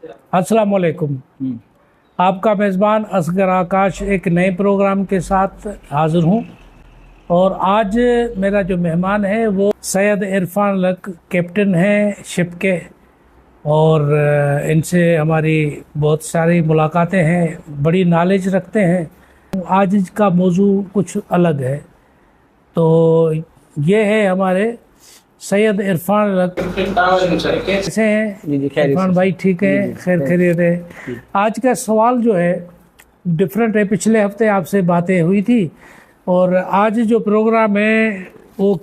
अस्सलाम वालेकुम। आपका मेज़बान असगर आकाश एक नए प्रोग्राम के साथ हाज़िर हूँ और आज मेरा जो मेहमान है वो सैयद इरफान लक कैप्टन हैं शिप के और इनसे हमारी बहुत सारी मुलाकातें हैं, बड़ी नॉलेज रखते हैं। आज का मौजू कुछ अलग है, तो ये है हमारे सैयद इरफान लक। कैसे हैं जी इरफान भाई? ठीक है, खैर खैरियत है। आज का सवाल जो है डिफरेंट है। पिछले हफ्ते आपसे बातें हुई थी और आज जो प्रोग्राम है वो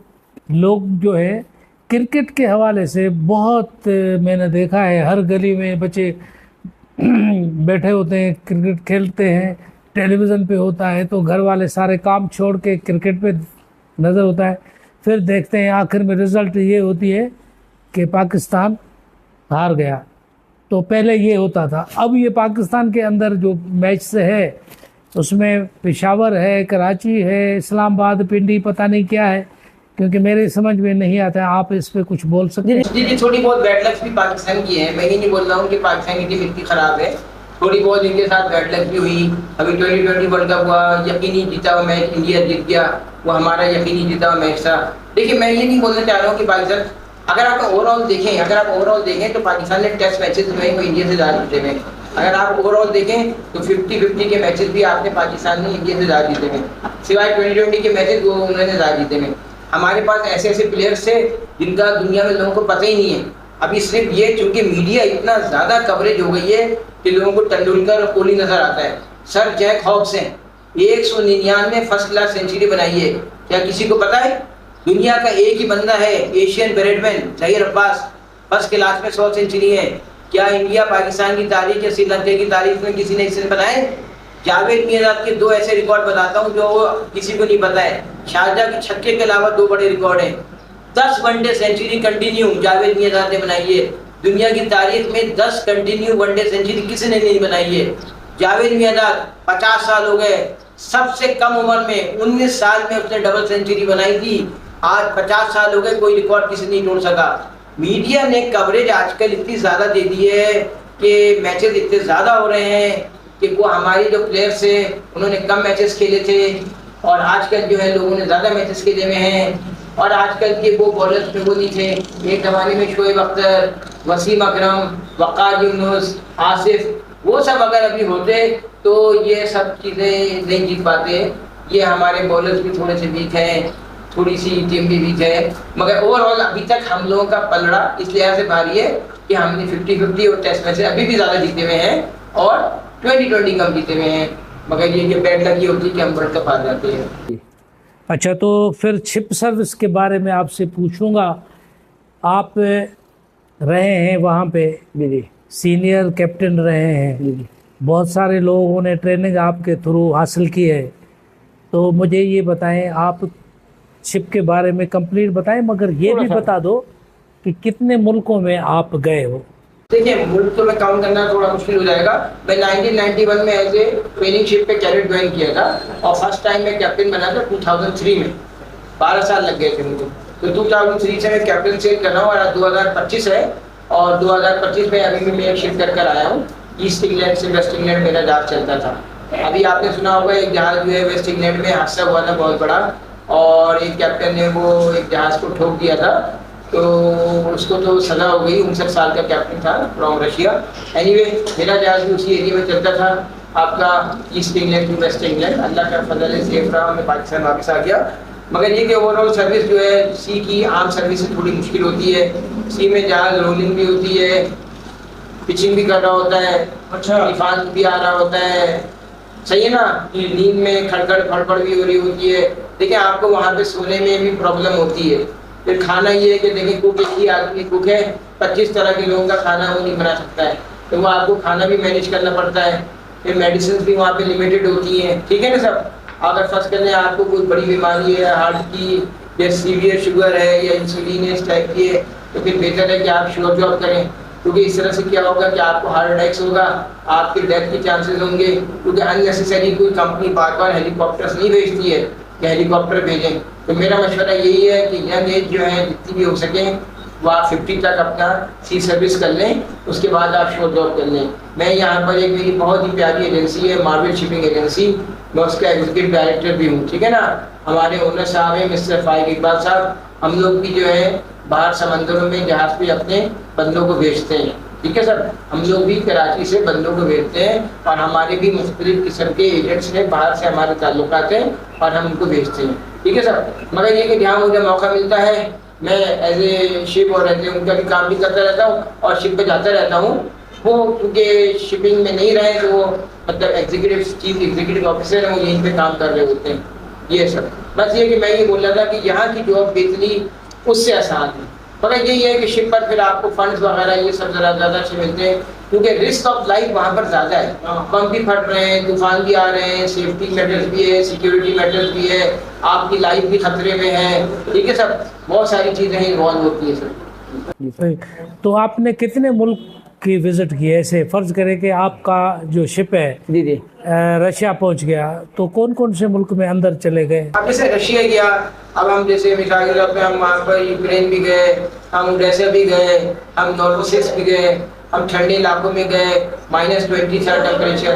लोग जो है क्रिकेट के हवाले से बहुत मैंने देखा है, हर गली में बच्चे बैठे होते हैं, क्रिकेट खेलते हैं, टेलीविज़न पे होता है तो घर वाले सारे काम छोड़ के क्रिकेट पे नज़र होता है। फिर देखते हैं आखिर में रिज़ल्ट ये होती है कि पाकिस्तान हार गया। तो पहले ये होता था, अब ये पाकिस्तान के अंदर जो मैच से है उसमें पेशावर है, कराची है, इस्लामाबाद, पिंडी, पता नहीं क्या है, क्योंकि मेरे समझ में नहीं आता है। आप इस पे कुछ बोल सकते हैं? जी, थोड़ी बहुत बैड लक्स भी पाकिस्तान की है। मैं ये नहीं बोल रहा हूँ कि पाकिस्तान की टीम इतनी खराब है, थोड़ी बहुत इनके साथ बैड लक भी हुई। अभी 2020 वर्ल्ड कप हुआ, यकीनी जीता हुआ मैच इंडिया जीत गया, वो हमारा यकीनी जीता हुआ मैच था। देखिए, मैं ये नहीं बोलना चाह रहा हूँ कि पाकिस्तान, अगर आप ओवरऑल देखें तो पाकिस्तान ने टेस्ट मैचेस में वो इंडिया से ज़्यादा जीते हैं। अगर आप ओवरऑल देखें तो 50-50 के मैचेस भी आपने पाकिस्तान ने इंडिया से ज़्यादा जीते हैं, सिवाय 2020 के मैचेस वो उन्होंने ज़्यादा जीते हैं। हमारे पास ऐसे ऐसे प्लेयर्स थे जिनका दुनिया में लोगों को पता ही नहीं है। अभी सिर्फ ये चूंकि मीडिया इतना ज़्यादा कवरेज हो गई है कि लोगों को तेंदुलकर और कोहली नजर आता है। सर जैक हॉब्स हैं, 199 फर्स्ट क्लास सेंचुरी बनाई है। क्या किसी को पता है? दुनिया का एक ही बंदा है Asian batsman Zaheer Abbas, first class में 100 सेंचुरी है। क्या इंडिया पाकिस्तान की तारीख या श्रीलंका की तारीख में किसी ने इसे बनाए? जावेद मियांदाद के 2 ऐसे रिकॉर्ड बताता हूँ जो किसी को नहीं पता है। शारजा के छक्के के अलावा 2 बड़े रिकॉर्ड हैं। 10 one day century continue Javed Miandad ने बनाई है। दुनिया की तारीख में 10 कंटिन्यू वनडे सेंचुरी किसी ने नहीं बनाई है। जावेद मियांदाद 50 साल हो गए, सबसे कम उम्र में 19 साल में उसने डबल सेंचुरी बनाई थी। आज 50 साल हो गए, कोई रिकॉर्ड किसी नहीं तोड़ सका। मीडिया ने कवरेज आजकल इतनी ज़्यादा दे दी है कि मैचेस इतने ज़्यादा हो रहे हैं कि वो हमारी जो प्लेयर्स है उन्होंने कम मैचेस खेले थे और आजकल जो है लोगों ने ज़्यादा मैचेस खेले हुए हैं। और आजकल के वो बॉलर्स में वो नहीं थे। एक ज़माने में शोएब अख्तर, वसीम अकरम, वक़ार यूनुस, आसिफ, वो सब अगर अभी होते तो ये सब चीज़ें नहीं जीत पाते। ये हमारे बॉलर्स भी थोड़े से वीक हैं, थोड़ी सी टीम भी वीक है, मगर ओवरऑल अभी तक हम लोगों का पलड़ा इस लिहाज से भारी है कि हमने 50-50 और टेस्ट मैच अभी भी ज़्यादा जीते हुए हैं और 2020 कम जीते हुए हैं। मगर ये बैड लक होती है कि हम वर्ल्ड कप हार जाते हैं। अच्छा, तो फिर शिप सर्विस के बारे में आपसे पूछूंगा। आप रहे हैं वहाँ पे, सीनियर कैप्टन रहे हैं, बहुत सारे लोगों ने ट्रेनिंग आपके थ्रू हासिल की है, तो मुझे ये बताएं, आप शिप के बारे में कंप्लीट बताएं, मगर ये भी बता दो कि कितने मुल्कों में आप गए हो। देखिए, मुल्क तो मैं काउंट करना थोड़ा मुश्किल हो जाएगा। मैं 1991 में एज ए ट्रेनिंग शिप पे कैडेट ज्वाइन किया था और फर्स्ट टाइम मैं कैप्टन बना था 2003 में। 12 साल लग गए थे मुझे, तो 2003 से मैं कैप्टन से कर रहा हूँ और 2025 है और 2025 में अभी मैं एक शिफ्ट कर आया हूँ। ईस्ट इंग्लैंड से वेस्ट इंग्लैंड मेरा जहाज चलता था। अभी आपने सुना होगा एक जहाज जो है वेस्ट इंग्लैंड में हादसा हुआ था बहुत बड़ा, और एक कैप्टन ने वो एक जहाज को ठोक दिया था, तो उसको तो सजा हो गई। 59 साल का कैप्टन था फ्रॉम रशिया। एनीवे, मेरा जहाज भी उसी एरिया में चलता था, आपका East England to West England. अल्लाह का फजल है, सेफ रहा, मैं पाकिस्तान वापस आ गया। मगर ये कि ओवरऑल सर्विस जो है सी की आम सर्विस से थोड़ी मुश्किल होती है। सी में जहाज रोलिंग भी होती है, पिचिंग भी कर रहा होता है, अच्छा तूफान भी आ रहा होता है, सही है ना, नींद में खड़खड़ फड़फड़ भी हो रही होती है। देखिए, आपको वहाँ पे सोने में भी प्रॉब्लम होती है। फिर खाना ये है कि देखिए, कुक एक ही आदमी कुक है, 25 तरह के लोगों का खाना वो नहीं बना सकता है, तो वो आपको खाना भी मैनेज करना पड़ता है। फिर मेडिसिन भी वहाँ पे लिमिटेड होती हैं, ठीक है ना सब। अगर फर्स्ट करने आपको कोई बड़ी बीमारी है हार्ट की या सीवियर शुगर है या इंसुलिन इस टाइप की है, तो फिर बेहतर है कि आप श्योर जॉब करें, क्योंकि इस तरह से क्या होगा कि आपको हार्ट अटैक्स होगा, आपके डेथ के चांसेस होंगे, क्योंकि अननेसेसरी कोई कंपनी बार बार हेलीकॉप्टर्स नहीं भेजती है कि हेलीकॉप्टर भेजें। तो मेरा मशवरा यही है कि यंग एज जो है जितनी भी हो सके वो आप 50 तक अपना सी सर्विस कर लें, उसके बाद आप शोर ड्रॉप कर लें। मैं यहाँ पर एक मेरी बहुत ही प्यारी एजेंसी है मार्वल शिपिंग एजेंसी, मैं उसका एग्जीक्यूटिव डायरेक्टर भी हूँ, ठीक है ना। हमारे ओनर साहब हैं मिस्टर फाइक इकबाल साहब। हम लोग भी जो है बाहर समंदरों में जहाज़ पे अपने बंदों को भेजते हैं, ठीक है सर। हम लोग भी कराची से बंदों को भेजते हैं और हमारे भी मुख्तलिफ किस्म के एजेंट्स हैं, बाहर से हमारे ताल्लुकात हैं और हम उनको भेजते हैं, ठीक है सर। मगर ये कि जहाँ मुझे मौका मिलता है मैं एज ए शिप और एज ए उनका भी काम भी करता रहता हूँ और शिप पे जाता रहता हूँ। वो क्योंकि शिपिंग में नहीं रहे तो वो मतलब एग्जीक्यूटिव चीफ एग्जीक्यूटिव ऑफिसर हैं, वो यहीं पे काम कर रहे होते हैं, ये सर। बस ये कि मैं ये बोल रहा था कि यहाँ की जॉब बेतनी उससे आसान है, मगर यही है कि शिप पर फिर आपको फंड्स वगैरह ये सब ज़रा ज़्यादा से मिलते हैं क्योंकि रिस्क ऑफ लाइफ वहाँ पर ज़्यादा है। पंप भी फट रहे हैं, तूफान भी आ रहे हैं, सेफ्टी मैटर्स भी है, सिक्योरिटी मैटर्स भी है, आपकी लाइफ भी खतरे में है, ठीक है सर। बहुत सारी चीज़ें इन्वॉल्व होती है सर। तो आपने कितने मुल्क की विजिट की है? ऐसे फर्ज करें कि आपका जो शिप है जी जी रशिया पहुंच गया, तो कौन कौन से मुल्क में अंदर चले गए? अब जैसे रशिया गया, अब हम जैसे मिसाल के तौर पे हम वहाँ पर यूक्रेन भी गए, हम ओडेसा भी गए, हम नॉर्थ भी गए, हम ठंडे इलाकों में गए, -20 था टेम्परेचर।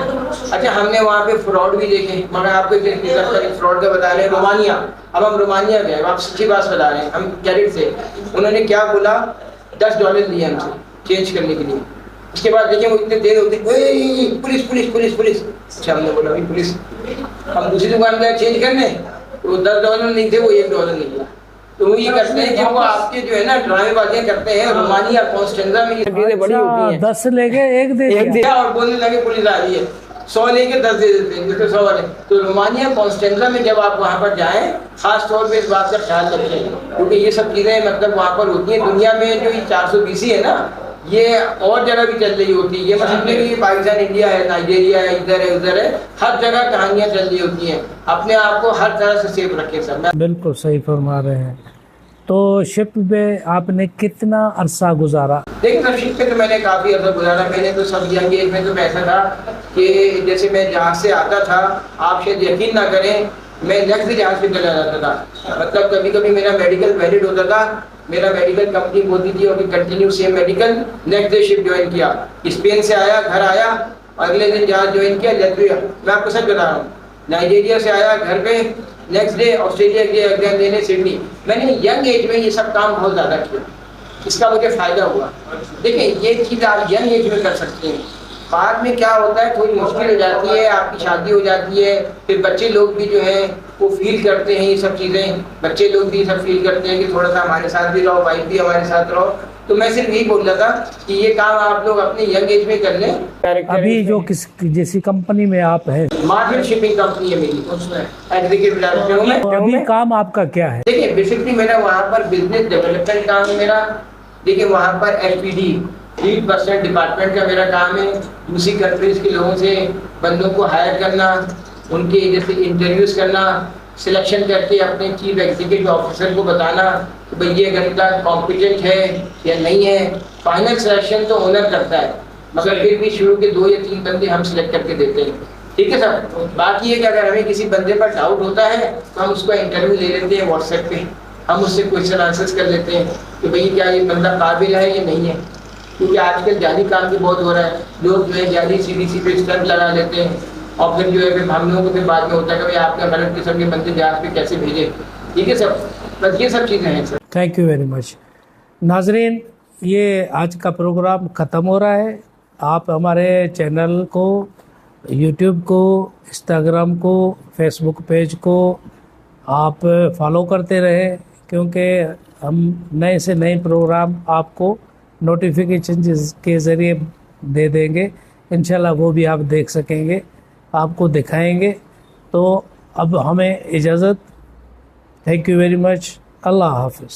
अच्छा, हमने वहाँ पे फ्रॉड भी देखे, मगर आपको फ्रॉड का बता रहे हैं रोमानिया। अब हम रोमानिया गए, आप सच्ची बात बता रहे हैं, हम कैडेट थे। उन्होंने क्या बोला, $10 लिए हमसे चेंज करने के लिए। उसके बाद देखिए वो इतने देर होती, पुलिस पुलिस पुलिस पुलिस। अच्छा, हमने बोला भाई पुलिस। हम दूसरी दुकान गए चेंज करने, तो $10 नहीं थे, वो $1 निकला। तो वो ये करते हैं कि वो आपके जो है ना ड्रामेबाजियां करते हैं। रोमानिया कॉन्स्टेंजा में ये चीजें बड़ी होती हैं। 10 लेके एक दे दिया और बोलने लगे पुलिस आ रही है, 100 लेके 10 दे देते हैं, जिसके 100 वाले। तो रोमानिया कॉन्स्टेंजा में जब आप वहाँ पर जाएं, खास तौर पे इस बात का ख्याल रखें क्योंकि ये सब चीजें मतलब वहाँ पर होती हैं। दुनिया में जो ये 420 है ना, ये और जगह भी चल रही होती है। ये मतलब कि पाकिस्तान, इंडिया है, नाइजीरिया है, इधर है, उधर है, हर जगह कहानियाँ चल रही होती हैं। अपने आप को हर तरह से सेफ रखें सर। बिल्कुल सही फरमा रहे हैं। तो शिप में आपने कितना अरसा गुजारा? देखिए सर, शिप पे तो मैंने काफ़ी अर्सा गुजारा। मैंने तो सब यंग एज में तो ऐसा था कि जैसे मैं जहाज़ से आता था, आप शायद यकीन ना करें, मैं नेक्स्ट जहाज़ पे चला जाता था। मतलब कभी कभी मेरा मेडिकल वैलिड होता था, मेरा मेडिकल कंपनी बोलती थी और continue same medical, next day ship join किया, स्पेन से आया, घर आया, अगले दिन जहाज ज्वाइन किया, लैटविया। मैं आपको सच बता रहा हूँ, नाइजीरिया से आया घर पे, नेक्स्ट डे ऑस्ट्रेलिया के एग्जाम देने सिडनी। मैंने यंग एज में ये सब काम बहुत ज़्यादा किया, इसका मुझे फ़ायदा हुआ। देखिए ये चीज़ आप यंग एज में कर सकते हैं, बाद में क्या होता है थोड़ी मुश्किल हो जाती है, आपकी शादी हो जाती है, फिर बच्चे लोग भी जो हैं वो फील करते हैं ये सब चीज़ें। बच्चे लोग भी सब फील करते हैं कि थोड़ा सा हमारे साथ भी रहो, वाइफ भी हमारे साथ रहो। तो मैं सिर्फ यही बोल रहा था कि ये काम आप लोग अपने यंग एज में कर लें। अभी जो जैसी कंपनी में आप हैं, मार्वल शिपिंग कंपनी है मेरी, उसमें एग्जीक्यूटिव डायरेक्टर हूँ मैं। तो अभी काम आपका क्या है? देखिए बेसिकली मेरा वहाँ पर बिजनेस डेवलपमेंट काम है मेरा। देखिए वहाँ पर FPD लीड पर्सन डिपार्टमेंट का मेरा काम है। दूसरी कंट्रीज के लोगों से बंदों को हायर करना, उनके जैसे इंटरव्यूज करना, सिलेक्शन करके अपने चीफ एग्जीक्यूटिव ऑफिसर को बताना कि भाई ये बंदा कॉम्पिटेंट है या नहीं है। फाइनल सिलेक्शन तो ओनर करता है, मगर फिर भी शुरू के 2 या 3 बंदे हम सिलेक्ट करके देते हैं, ठीक है सर। बाकी ये कि अगर हमें किसी बंदे पर डाउट होता है तो हम उसका इंटरव्यू ले लेते हैं व्हाट्सएप पे, हम उससे क्वेश्चन आंसर्स कर लेते हैं कि भाई क्या ये बंदा काबिल है या नहीं है। क्योंकि आजकल जाली काम भी बहुत हो रहा है, लोग जो है जाली CDC पे स्टंप लगा लेते हैं और फिर जो है फिर हम लोगों को फिर बाद में होता है कि भाई आपने गलत किस्म के बंदे जहाज पे कैसे भेजे, ठीक है सर। बस ये सब चीज़ें हैं sir. Thank you very much. नाजरीन, ये आज का प्रोग्राम ख़त्म हो रहा है। आप हमारे चैनल को, यूट्यूब को, इंस्टाग्राम को, फेसबुक पेज को आप फॉलो करते रहे, क्योंकि हम नए से नए प्रोग्राम आपको नोटिफिकेशन के ज़रिए दे देंगे। इंशाल्लाह वो भी आप देख सकेंगे, आपको दिखाएंगे। तो अब हमें इजाज़त। Thank you very much. अल्लाह हाफ़िज़।